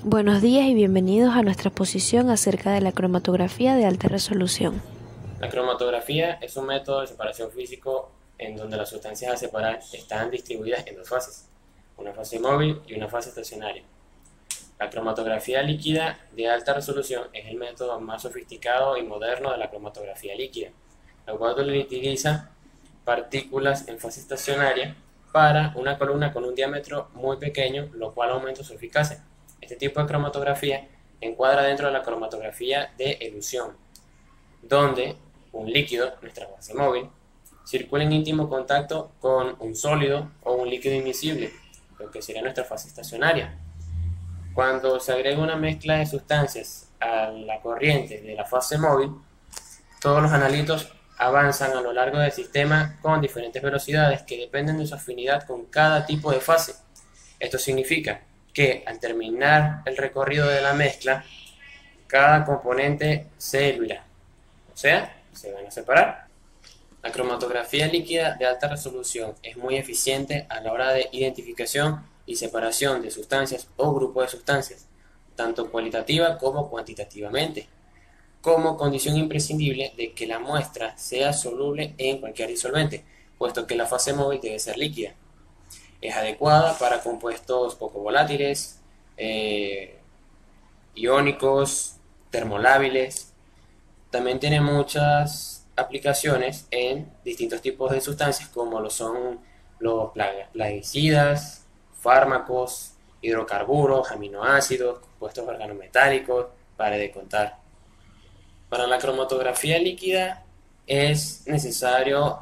Buenos días y bienvenidos a nuestra exposición acerca de la cromatografía de alta resolución. La cromatografía es un método de separación físico en donde las sustancias a separar están distribuidas en dos fases, una fase móvil y una fase estacionaria. La cromatografía líquida de alta resolución es el método más sofisticado y moderno de la cromatografía líquida, la cual utiliza partículas en fase estacionaria para una columna con un diámetro muy pequeño, lo cual aumenta su eficacia. Este tipo de cromatografía encuadra dentro de la cromatografía de elusión, donde un líquido, nuestra fase móvil, circula en íntimo contacto con un sólido o un líquido invisible, lo que sería nuestra fase estacionaria. Cuando se agrega una mezcla de sustancias a la corriente de la fase móvil, todos los analitos avanzan a lo largo del sistema con diferentes velocidades que dependen de su afinidad con cada tipo de fase. Esto significa que al terminar el recorrido de la mezcla, cada componente se diluirá, o sea, se van a separar. La cromatografía líquida de alta resolución es muy eficiente a la hora de identificación y separación de sustancias o grupos de sustancias, tanto cualitativa como cuantitativamente, como condición imprescindible de que la muestra sea soluble en cualquier disolvente, puesto que la fase móvil debe ser líquida. Es adecuada para compuestos poco volátiles, iónicos, termolábiles. También tiene muchas aplicaciones en distintos tipos de sustancias como lo son los plaguicidas, fármacos, hidrocarburos, aminoácidos, compuestos organometálicos, para de contar. Para la cromatografía líquida es necesario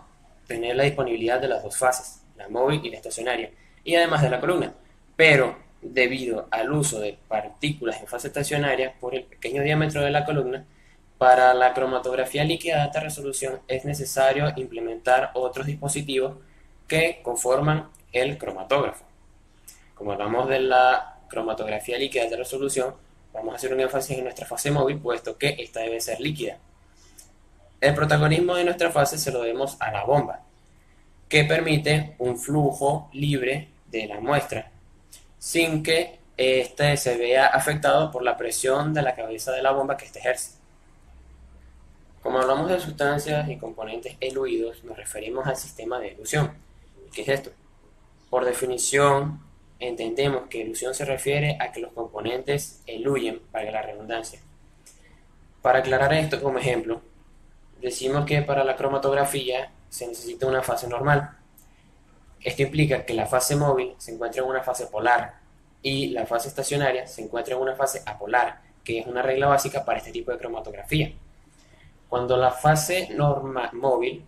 tener la disponibilidad de las dos fases, la móvil y la estacionaria, y además de la columna, pero debido al uso de partículas en fase estacionaria por el pequeño diámetro de la columna, para la cromatografía líquida de alta resolución es necesario implementar otros dispositivos que conforman el cromatógrafo. Como hablamos de la cromatografía líquida de alta resolución, vamos a hacer un énfasis en nuestra fase móvil, puesto que esta debe ser líquida. El protagonismo de nuestra fase se lo debemos a la bomba, que permite un flujo libre de la muestra, sin que éste se vea afectado por la presión de la cabeza de la bomba que éste ejerce. Como hablamos de sustancias y componentes eluidos, nos referimos al sistema de elusión. ¿Qué es esto? Por definición, entendemos que elusión se refiere a que los componentes eluyen, valga la redundancia. Para aclarar esto como ejemplo, decimos que para la cromatografía se necesita una fase normal. Esto implica que la fase móvil se encuentra en una fase polar y la fase estacionaria se encuentra en una fase apolar, que es una regla básica para este tipo de cromatografía. Cuando la fase móvil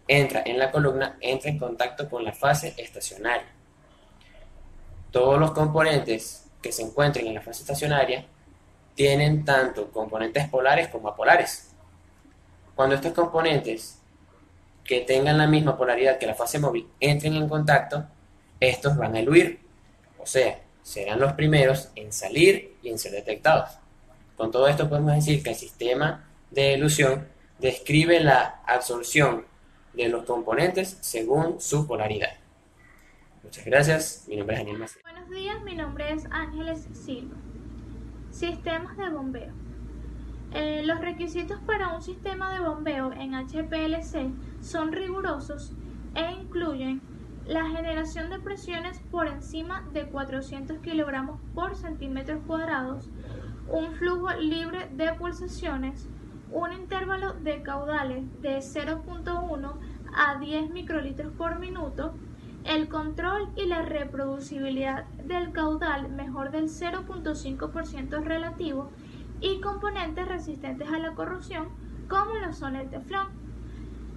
entra en la columna, entra en contacto con la fase estacionaria. Todos los componentes que se encuentren en la fase estacionaria tienen tanto componentes polares como apolares. Cuando estos componentes que tengan la misma polaridad que la fase móvil entren en contacto, estos van a eluir, o sea, serán los primeros en salir y en ser detectados. Con todo esto podemos decir que el sistema de elusión describe la absorción de los componentes según su polaridad. Muchas gracias, mi nombre es Daniel Macedo. Buenos días, mi nombre es Ángeles Silva. Sistemas de bombeo. Los requisitos para un sistema de bombeo en HPLC son rigurosos e incluyen la generación de presiones por encima de 400 kg por centímetros cuadrados, un flujo libre de pulsaciones, un intervalo de caudales de 0.1 a 10 microlitros por minuto, el control y la reproducibilidad del caudal mejor del 0.5% relativo y componentes resistentes a la corrosión como lo son el teflón.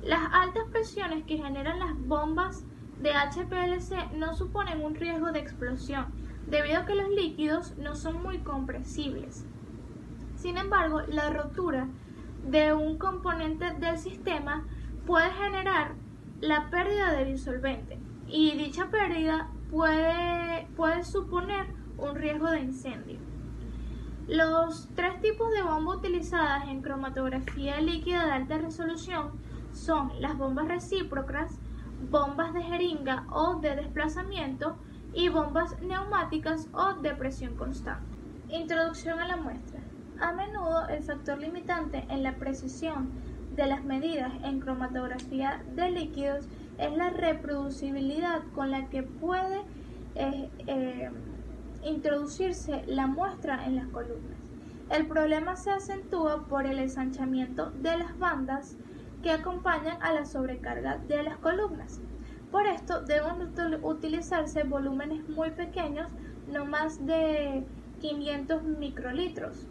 Las altas presiones que generan las bombas de HPLC no suponen un riesgo de explosión debido a que los líquidos no son muy compresibles. Sin embargo, la rotura de un componente del sistema puede generar la pérdida de disolvente y dicha pérdida puede suponer un riesgo de incendio. Los tres tipos de bombas utilizadas en cromatografía líquida de alta resolución son las bombas recíprocas, bombas de jeringa o de desplazamiento y bombas neumáticas o de presión constante. Introducción a la muestra. A menudo el factor limitante en la precisión de las medidas en cromatografía de líquidos es la reproducibilidad con la que puede introducirse la muestra en las columnas. El problema se acentúa por el ensanchamiento de las bandas que acompañan a la sobrecarga de las columnas. Por esto deben utilizarse volúmenes muy pequeños, no más de 500 microlitros.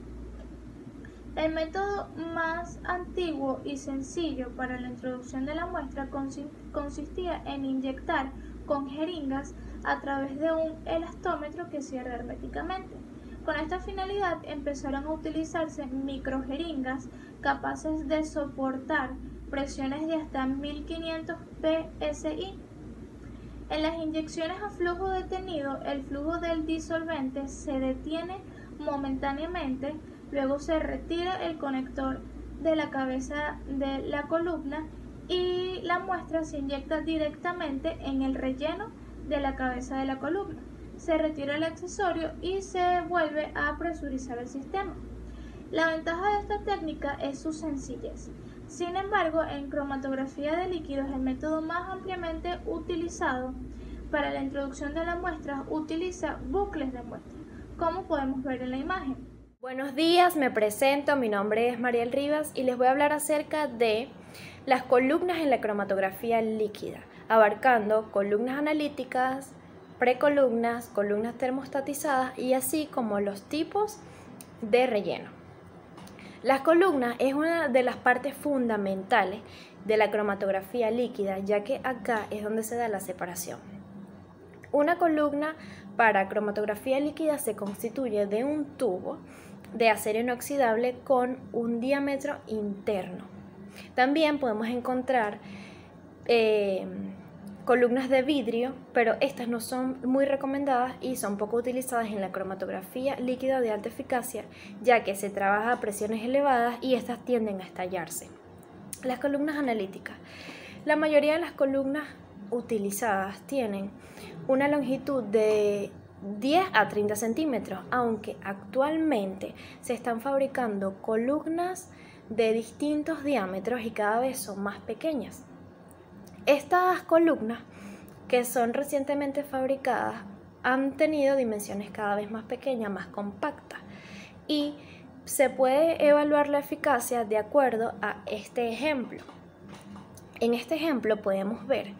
El método más antiguo y sencillo para la introducción de la muestra consistía en inyectar con jeringas a través de un elastómetro que cierra herméticamente. Con esta finalidad empezaron a utilizarse microjeringas capaces de soportar presiones de hasta 1500 psi. En las inyecciones a flujo detenido, el flujo del disolvente se detiene momentáneamente, luego se retira el conector de la cabeza de la columna y la muestra se inyecta directamente en el relleno de la cabeza de la columna. Se retira el accesorio y se vuelve a presurizar el sistema. La ventaja de esta técnica es su sencillez. Sin embargo, en cromatografía de líquidos, el método más ampliamente utilizado para la introducción de la muestra utiliza bucles de muestra, como podemos ver en la imagen. Buenos días, me presento, mi nombre es Mariel Rivas y les voy a hablar acerca de las columnas en la cromatografía líquida, abarcando columnas analíticas, precolumnas, columnas termostatizadas y así como los tipos de relleno. Las columnas es una de las partes fundamentales de la cromatografía líquida, ya que acá es donde se da la separación. Una columna para cromatografía líquida se constituye de un tubo de acero inoxidable con un diámetro interno. También podemos encontrar columnas de vidrio, pero estas no son muy recomendadas y son poco utilizadas en la cromatografía líquida de alta eficacia, ya que se trabaja a presiones elevadas y estas tienden a estallarse. Las columnas analíticas. La mayoría de las columnas utilizadas tienen una longitud de 10 a 30 centímetros, aunque actualmente se están fabricando columnas de distintos diámetros y cada vez son más pequeñas. Estas columnas, que son recientemente fabricadas, han tenido dimensiones cada vez más pequeñas, más compactas, y se puede evaluar la eficacia de acuerdo a este ejemplo. En este ejemplo podemos ver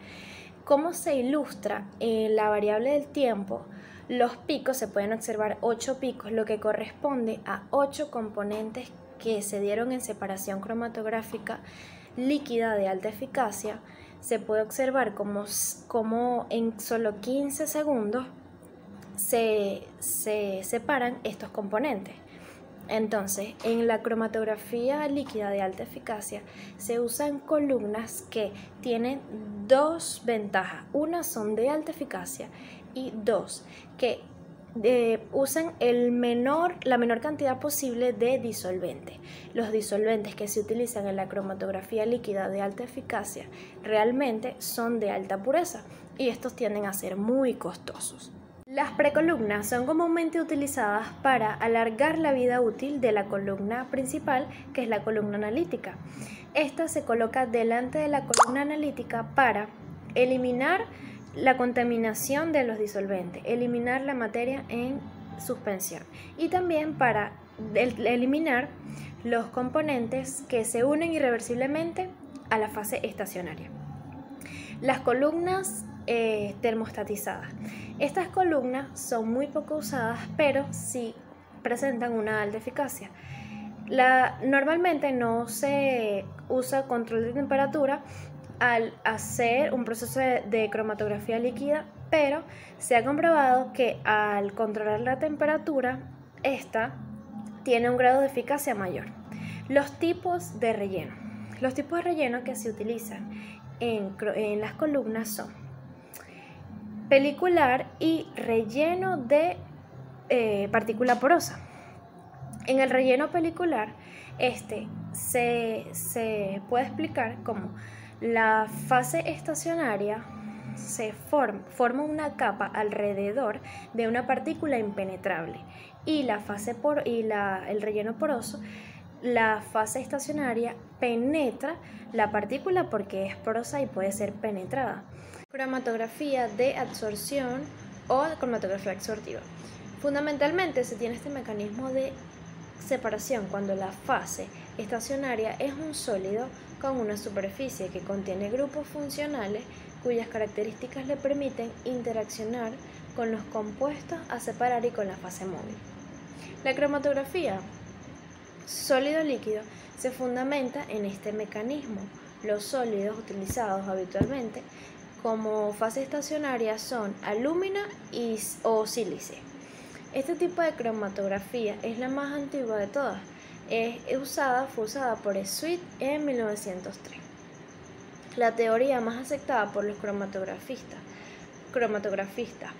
cómo se ilustra en la variable del tiempo. Los picos, se pueden observar 8 picos, lo que corresponde a 8 componentes que se dieron en separación cromatográfica líquida de alta eficacia. Se puede observar cómo en solo 15 segundos se separan estos componentes. Entonces, en la cromatografía líquida de alta eficacia se usan columnas que tienen dos ventajas. Una son de alta eficacia y dos, que usan la menor cantidad posible de disolvente. Los disolventes que se utilizan en la cromatografía líquida de alta eficacia realmente son de alta pureza y estos tienden a ser muy costosos. Las precolumnas son comúnmente utilizadas para alargar la vida útil de la columna principal, que es la columna analítica. Esta se coloca delante de la columna analítica para eliminar la contaminación de los disolventes, eliminar la materia en suspensión y también para eliminar los componentes que se unen irreversiblemente a la fase estacionaria. Las columnas termostatizadas. Estas columnas son muy poco usadas, pero sí presentan una alta eficacia. Normalmente no se usa control de temperatura al hacer un proceso de cromatografía líquida, pero se ha comprobado que al controlar la temperatura, esta tiene un grado de eficacia mayor. Los tipos de relleno. Los tipos de relleno que se utilizan en las columnas son pelicular y relleno de partícula porosa. En el relleno pelicular, se puede explicar como la fase estacionaria se forma una capa alrededor de una partícula impenetrable y el relleno poroso, la fase estacionaria, penetra la partícula porque es porosa y puede ser penetrada. Cromatografía de absorción o cromatografía absortiva. Fundamentalmente se tiene este mecanismo de separación cuando la fase estacionaria es un sólido con una superficie que contiene grupos funcionales cuyas características le permiten interaccionar con los compuestos a separar y con la fase móvil. La cromatografía sólido-líquido se fundamenta en este mecanismo. Los sólidos utilizados habitualmente como fase estacionaria son alúmina o sílice. Este tipo de cromatografía es la más antigua de todas. Fue usada por Sweet en 1903. La teoría más aceptada por los cromatografistas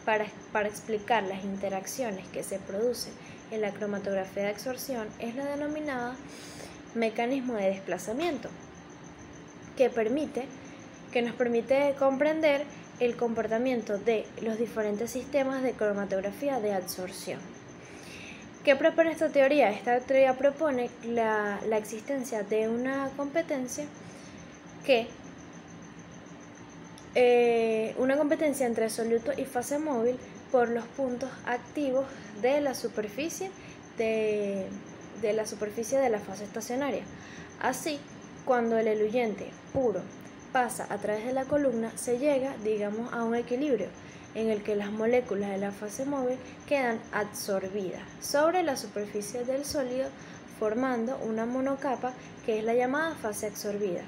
para explicar las interacciones que se producen en la cromatografía de absorción es la denominada mecanismo de desplazamiento, que nos permite comprender el comportamiento de los diferentes sistemas de cromatografía de absorción. ¿Qué propone esta teoría? Esta teoría propone la existencia de una competencia entre soluto y fase móvil por los puntos activos de la superficie de la fase estacionaria. Así, cuando el eluyente puro pasa a través de la columna, se llega, a un equilibrio en el que las moléculas de la fase móvil quedan absorbidas sobre la superficie del sólido, formando una monocapa que es la llamada fase absorbida.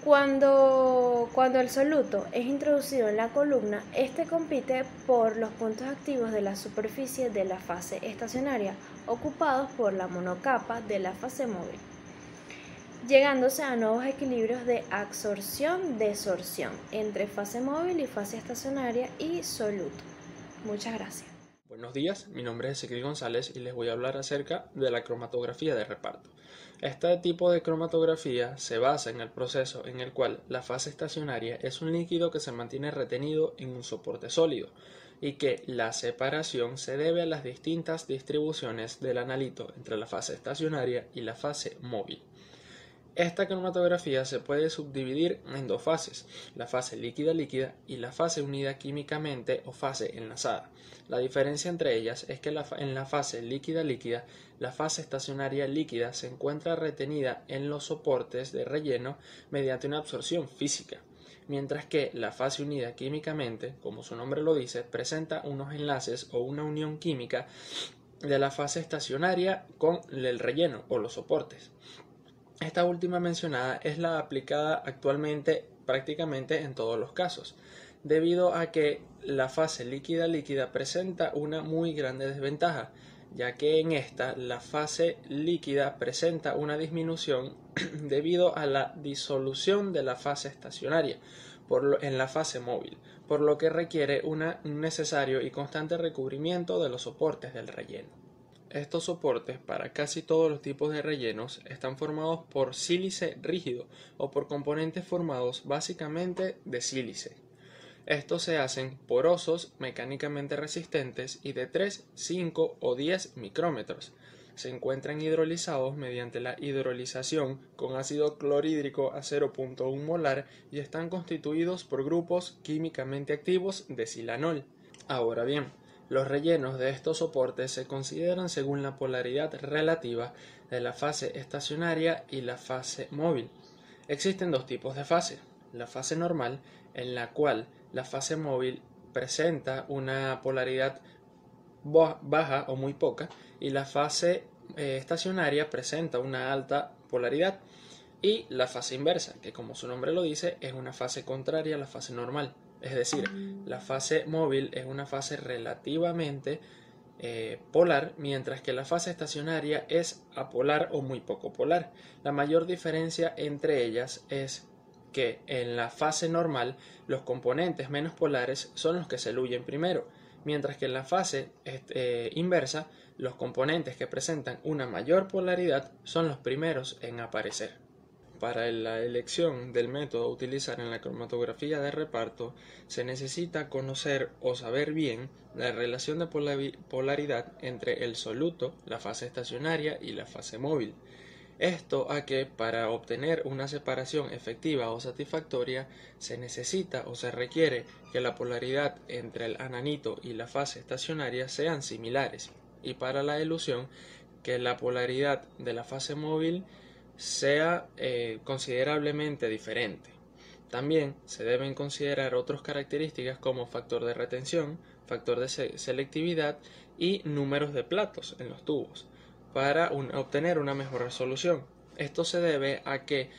Cuando el soluto es introducido en la columna, este compite por los puntos activos de la superficie de la fase estacionaria, ocupados por la monocapa de la fase móvil, llegándose a nuevos equilibrios de absorción-desorción entre fase móvil y fase estacionaria y soluto. Muchas gracias. Buenos días, mi nombre es Ezequiel González y les voy a hablar acerca de la cromatografía de reparto. Este tipo de cromatografía se basa en el proceso en el cual la fase estacionaria es un líquido que se mantiene retenido en un soporte sólido y que la separación se debe a las distintas distribuciones del analito entre la fase estacionaria y la fase móvil. Esta cromatografía se puede subdividir en dos fases, la fase líquida-líquida y la fase unida químicamente o fase enlazada. La diferencia entre ellas es que en la fase líquida-líquida, la fase estacionaria líquida se encuentra retenida en los soportes de relleno mediante una absorción física, mientras que la fase unida químicamente, como su nombre lo dice, presenta unos enlaces o una unión química de la fase estacionaria con el relleno o los soportes. Esta última mencionada es la aplicada actualmente prácticamente en todos los casos, debido a que la fase líquida-líquida presenta una muy grande desventaja, ya que en esta la fase líquida presenta una disminución debido a la disolución de la fase estacionaria en la fase móvil, por lo que requiere un necesario y constante recubrimiento de los soportes del relleno. Estos soportes para casi todos los tipos de rellenos están formados por sílice rígido o por componentes formados básicamente de sílice. Estos se hacen porosos, mecánicamente resistentes y de 3, 5 o 10 micrómetros. Se encuentran hidrolizados mediante la hidrolización con ácido clorhídrico a 0.1 molar y están constituidos por grupos químicamente activos de silanol. Ahora bien, los rellenos de estos soportes se consideran según la polaridad relativa de la fase estacionaria y la fase móvil. Existen dos tipos de fase: la fase normal, en la cual la fase móvil presenta una polaridad baja o muy poca, y la fase estacionaria presenta una alta polaridad, y la fase inversa, que como su nombre lo dice, es una fase contraria a la fase normal. Es decir, la fase móvil es una fase relativamente polar, mientras que la fase estacionaria es apolar o muy poco polar. La mayor diferencia entre ellas es que en la fase normal los componentes menos polares son los que se eluyen primero, mientras que en la fase inversa los componentes que presentan una mayor polaridad son los primeros en aparecer. para la elección del método a utilizar en la cromatografía de reparto, se necesita conocer o saber bien la relación de polaridad entre el soluto, la fase estacionaria y la fase móvil. Esto a que para obtener una separación efectiva o satisfactoria se necesita o se requiere que la polaridad entre el ananito y la fase estacionaria sean similares, y para la elución que la polaridad de la fase móvil sea considerablemente diferente. También se deben considerar otras características como factor de retención, factor de selectividad y números de platos en los tubos para obtener una mejor resolución. Esto se debe a que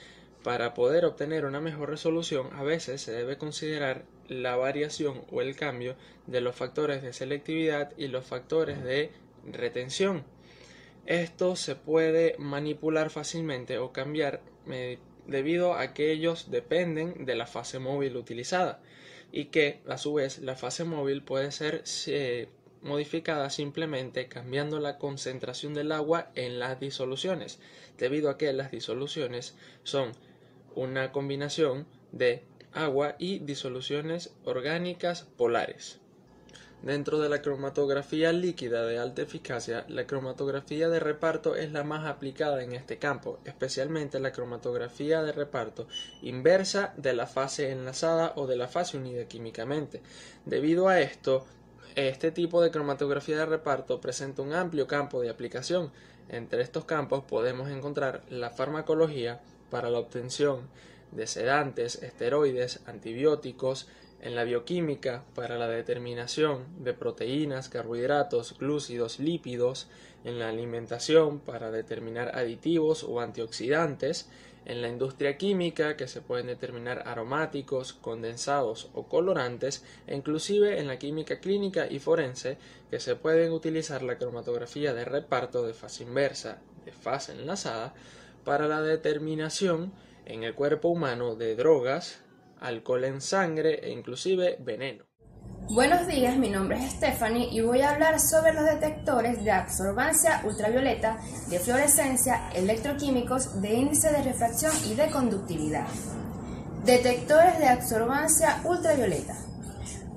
para poder obtener una mejor resolución a veces se debe considerar la variación o el cambio de los factores de selectividad y los factores de retención. Esto se puede manipular fácilmente o cambiar debido a que ellos dependen de la fase móvil utilizada y que a su vez la fase móvil puede ser modificada simplemente cambiando la concentración del agua en las disoluciones, debido a que las disoluciones son una combinación de agua y disoluciones orgánicas polares. Dentro de la cromatografía líquida de alta eficacia, la cromatografía de reparto es la más aplicada en este campo, especialmente la cromatografía de reparto inversa de la fase enlazada o de la fase unida químicamente. Debido a esto, este tipo de cromatografía de reparto presenta un amplio campo de aplicación. Entre estos campos podemos encontrar la farmacología para la obtención de sedantes, esteroides, antibióticos, en la bioquímica para la determinación de proteínas, carbohidratos, glúcidos, lípidos, en la alimentación para determinar aditivos o antioxidantes, en la industria química que se pueden determinar aromáticos, condensados o colorantes, e inclusive en la química clínica y forense que se pueden utilizar la cromatografía de reparto de fase inversa, de fase enlazada, para la determinación en el cuerpo humano de drogas, alcohol en sangre e inclusive veneno. Buenos días, mi nombre es Stephanie y voy a hablar sobre los detectores de absorbancia ultravioleta, de fluorescencia, electroquímicos, de índice de refracción y de conductividad. Detectores de absorbancia ultravioleta.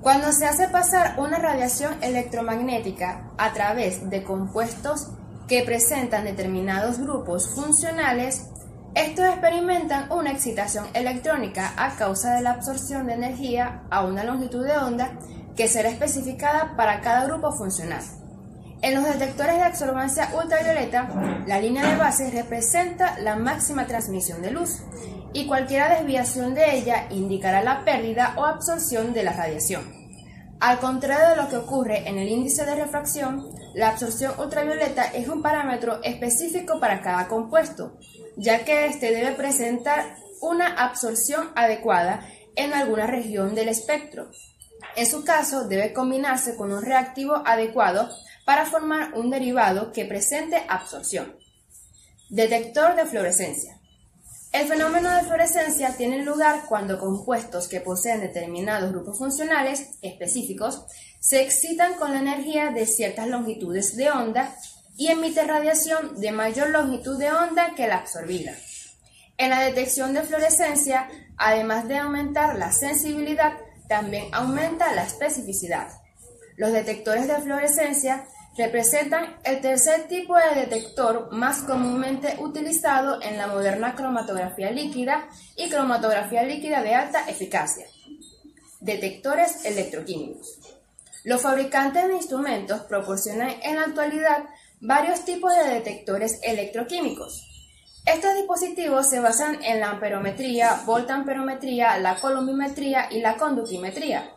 Cuando se hace pasar una radiación electromagnética a través de compuestos que presentan determinados grupos funcionales, estos experimentan una excitación electrónica a causa de la absorción de energía a una longitud de onda que será especificada para cada grupo funcional. En los detectores de absorbancia ultravioleta, la línea de base representa la máxima transmisión de luz y cualquier desviación de ella indicará la pérdida o absorción de la radiación. Al contrario de lo que ocurre en el índice de refracción, la absorción ultravioleta es un parámetro específico para cada compuesto, ya que éste debe presentar una absorción adecuada en alguna región del espectro. En su caso, debe combinarse con un reactivo adecuado para formar un derivado que presente absorción. Detector de fluorescencia. El fenómeno de fluorescencia tiene lugar cuando compuestos que poseen determinados grupos funcionales específicos se excitan con la energía de ciertas longitudes de onda y emite radiación de mayor longitud de onda que la absorbida. En la detección de fluorescencia, además de aumentar la sensibilidad, también aumenta la especificidad. Los detectores de fluorescencia representan el tercer tipo de detector más comúnmente utilizado en la moderna cromatografía líquida y cromatografía líquida de alta eficacia. Detectores electroquímicos. Los fabricantes de instrumentos proporcionan en la actualidad varios tipos de detectores electroquímicos. Estos dispositivos se basan en la amperometría, voltamperometría, la columbimetría y la conductimetría.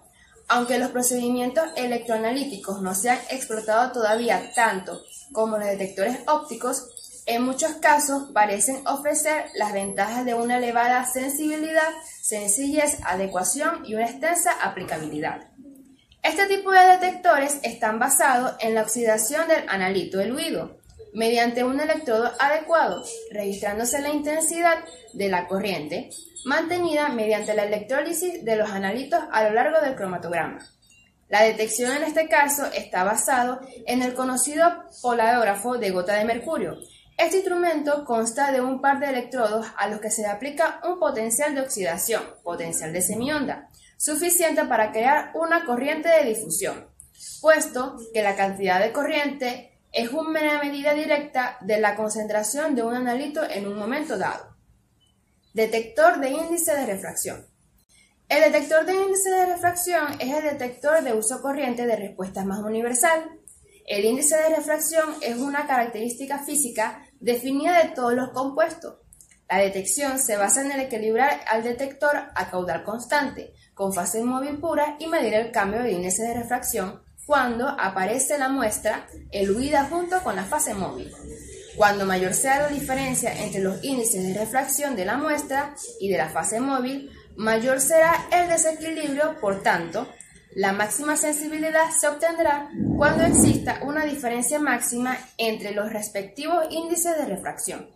Aunque los procedimientos electroanalíticos no se han explotado todavía tanto como los detectores ópticos, en muchos casos parecen ofrecer las ventajas de una elevada sensibilidad, sencillez, adecuación y una extensa aplicabilidad. Este tipo de detectores están basados en la oxidación del analito diluido mediante un electrodo adecuado, registrándose la intensidad de la corriente mantenida mediante la electrólisis de los analitos a lo largo del cromatograma. La detección en este caso está basado en el conocido polarógrafo de gota de mercurio, Este instrumento consta de un par de electrodos a los que se le aplica un potencial de oxidación, potencial de semionda, suficiente para crear una corriente de difusión, puesto que la cantidad de corriente es una medida directa de la concentración de un analito en un momento dado. Detector de índice de refracción. El detector de índice de refracción es el detector de uso corriente de respuesta más universal. El índice de refracción es una característica física definida de todos los compuestos. La detección se basa en el equilibrar al detector a caudal constante, con fase móvil pura y medir el cambio de índice de refracción cuando aparece la muestra eluida junto con la fase móvil. Cuando mayor sea la diferencia entre los índices de refracción de la muestra y de la fase móvil, mayor será el desequilibrio, por tanto, la máxima sensibilidad se obtendrá cuando exista una diferencia máxima entre los respectivos índices de refracción.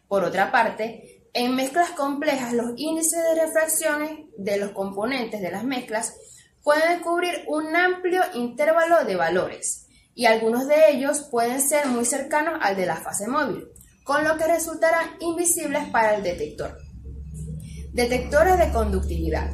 Por otra parte, en mezclas complejas los índices de refracciones de los componentes de las mezclas pueden cubrir un amplio intervalo de valores, y algunos de ellos pueden ser muy cercanos al de la fase móvil, con lo que resultarán invisibles para el detector. Detectores de conductividad.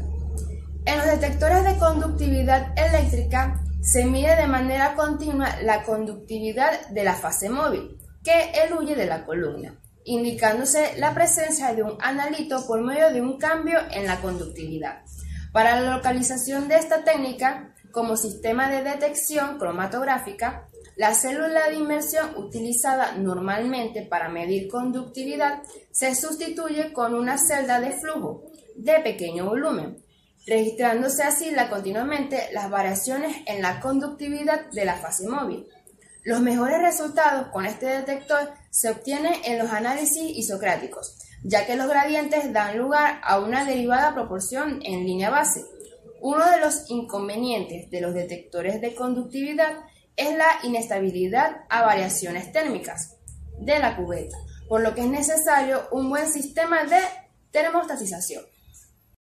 En los detectores de conductividad eléctrica se mide de manera continua la conductividad de la fase móvil, que eluye de la columna, indicándose la presencia de un analito por medio de un cambio en la conductividad. Para la localización de esta técnica, como sistema de detección cromatográfica, la célula de inmersión utilizada normalmente para medir conductividad se sustituye con una celda de flujo de pequeño volumen, registrándose así continuamente las variaciones en la conductividad de la fase móvil. Los mejores resultados con este detector se obtienen en los análisis isocráticos, ya que los gradientes dan lugar a una derivada proporción en línea base. Uno de los inconvenientes de los detectores de conductividad es la inestabilidad a variaciones térmicas de la cubeta, por lo que es necesario un buen sistema de termostatización.